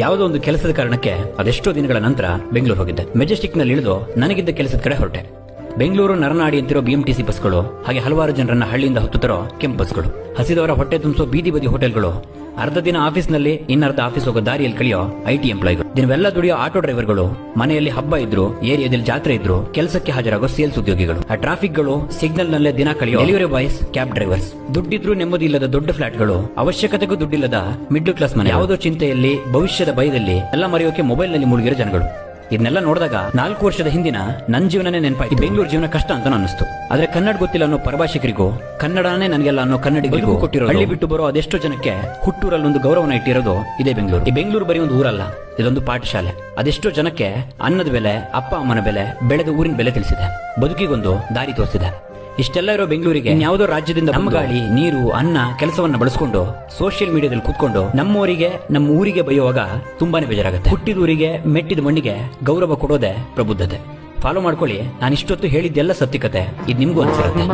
ಯಾವುದೋ ಒಂದು ಕೆಲಸದ ಕಾರಣಕ್ಕೆ ಅದೆಷ್ಟೋ ದಿನಗಳ ನಂತರ ಬೆಂಗಳೂರು ಹೋಗಿದ್ದೆ. ಮೆಜೆಸ್ಟಿಕ್ ನಲ್ಲಿ ಇಳಿದು ನನಗಿದ್ದ ಕೆಲಸದ ಕಡೆ ಹೊರಟೆ. ಬೆಂಗಳೂರು ನರನಾಡಿ ಅಂತಿರೋ BMTC ಬಸ್ಗಳು, ಹಾಗೆ ಹಲವಾರು ಜನರನ್ನ ಹಳ್ಳಿಯಿಂದ ಹೊತ್ತುತ್ತರೋ ಕೆಂಪು ಬಸ್ಗಳು, ಹಸಿದವರ ಹೊಟ್ಟೆ ತುಂಬಿಸೋ ಬೀದಿ ಬದಿ ಹೋಟೆಲ್ಗಳು, ಅರ್ಧ ದಿನ ಆಫೀಸ್ನಲ್ಲಿ ಇನ್ನರ್ಧ ಆಫೀಸ್ ಹೋಗೋ ದಾರಿಯಲ್ಲಿ ಕಳೆಯೋ IT ಎಂಪ್ಲಾಯ್ಗಳು, ದಿನವೆಲ್ಲ ದುಡಿಯೋ ಆಟೋ ಡ್ರೈವರ್ಗಳು, ಮನೆಯಲ್ಲಿ ಹಬ್ಬ ಇದ್ರು, ಏರಿಯಾದಲ್ಲಿ ಜಾತ್ರೆ ಇದ್ರು ಕೆಲಸಕ್ಕೆ ಹಾಜರಾಗೋ ಸೇಲ್ಸ್ ಉದ್ಯೋಗಿಗಳು, ಆ ಟ್ರಾಫಿಕ್ಗಳು, ಸಿಗ್ನಲ್ ನಲ್ಲೇ ದಿನ ಕಳೆಯೋ ಡೆಲಿವರಿ ಬಾಯ್ಸ್, ಕ್ಯಾಬ್ ಡ್ರೈವರ್ಸ್, ದುಡ್ಡಿದ್ರು ನೆಮ್ಮದಿ ಇಲ್ಲದ ದೊಡ್ಡ ಫ್ಲಾಟ್ಗಳು, ಅವಶ್ಯಕತೆಗೂ ದುಡ್ಡಿಲ್ಲದ ಮಿಡ್ಲ್ ಕ್ಲಾಸ್ ಮನೆ, ಯಾವುದೋ ಚಿಂತೆಯಲ್ಲಿ, ಭವಿಷ್ಯದ ಭಯದಲ್ಲಿ ಎಲ್ಲ ಮರೆಯೋಕೆ ಮೊಬೈಲ್ ನಲ್ಲಿ ಮುಳುಗಿರೋ ಜನಗಳು. ಇದನ್ನೆಲ್ಲ ನೋಡಿದಾಗ 4 ವರ್ಷದ ಹಿಂದಿನ ನನ್ನ ಜೀವನನೇ ನೆನಪಾಯ್ತು. ಬೆಂಗಳೂರು ಜೀವನ ಕಷ್ಟ ಅಂತ ಅನ್ನಿಸ್ತು. ಆದ್ರೆ ಕನ್ನಡ ಗೊತ್ತಿಲ್ಲ ಅನ್ನೋ ಪರಭಾಷಿಕರಿಗೂ, ಕನ್ನಡನೇ ನನಗೆಲ್ಲ ಅನ್ನೋ ಕನ್ನಡಿಗರಿಗೂ ಕೊಟ್ಟಿರೋ, ಹಳ್ಳಿ ಬಿಟ್ಟು ಬರೋ ಅದೆಷ್ಟೋ ಜನಕ್ಕೆ ಹುಟ್ಟೂರಲ್ಲೊಂದು ಗೌರವನ ಇಟ್ಟಿರೋದು ಇದೇ ಬೆಂಗಳೂರು. ಈ ಬೆಂಗಳೂರು ಬರೀ ಒಂದು ಊರಲ್ಲ, ಇದೊಂದು ಪಾಠಶಾಲೆ. ಅದೆಷ್ಟೋ ಜನಕ್ಕೆ ಅನ್ನದ ಬೆಲೆ, ಅಪ್ಪ ಅಮ್ಮನ ಬೆಲೆ, ಬೆಳೆದ ಊರಿನ ಬೆಲೆ ತಿಳಿಸಿದೆ, ಬದುಕಿಗೊಂದು ದಾರಿ ತೋರಿಸಿದೆ. ಇಷ್ಟೆಲ್ಲ ಇರೋ ಬೆಂಗಳೂರಿಗೆ ಯಾವುದೋ ರಾಜ್ಯದಿಂದ ನಮ್ಮ ಗಾಳಿ, ನೀರು, ಅನ್ನ, ಕೆಲಸವನ್ನ ಬಳಸ್ಕೊಂಡು ಸೋಷಿಯಲ್ ಮೀಡಿಯಾದಲ್ಲಿ ಕೂತ್ಕೊಂಡು ನಮ್ಮವರಿಗೆ, ನಮ್ಮ ಊರಿಗೆ ಬೈಯುವಾಗ ತುಂಬಾನೇ ಬೇಜಾರಾಗುತ್ತೆ. ಹುಟ್ಟಿದೂರಿಗೆ, ಮೆಟ್ಟಿದ ಮಣ್ಣಿಗೆ ಗೌರವ ಕೊಡೋದೇ ಪ್ರಬುದ್ಧತೆ. ಫಾಲೋ ಮಾಡ್ಕೊಳ್ಳಿ. ನಾನು ಇಷ್ಟೊತ್ತು ಹೇಳಿದ್ದೆಲ್ಲ ಸತ್ಯಕತೆ. ಇದು ನಿಮ್ಗೂ ಅನ್ಸಿರುತ್ತೆ.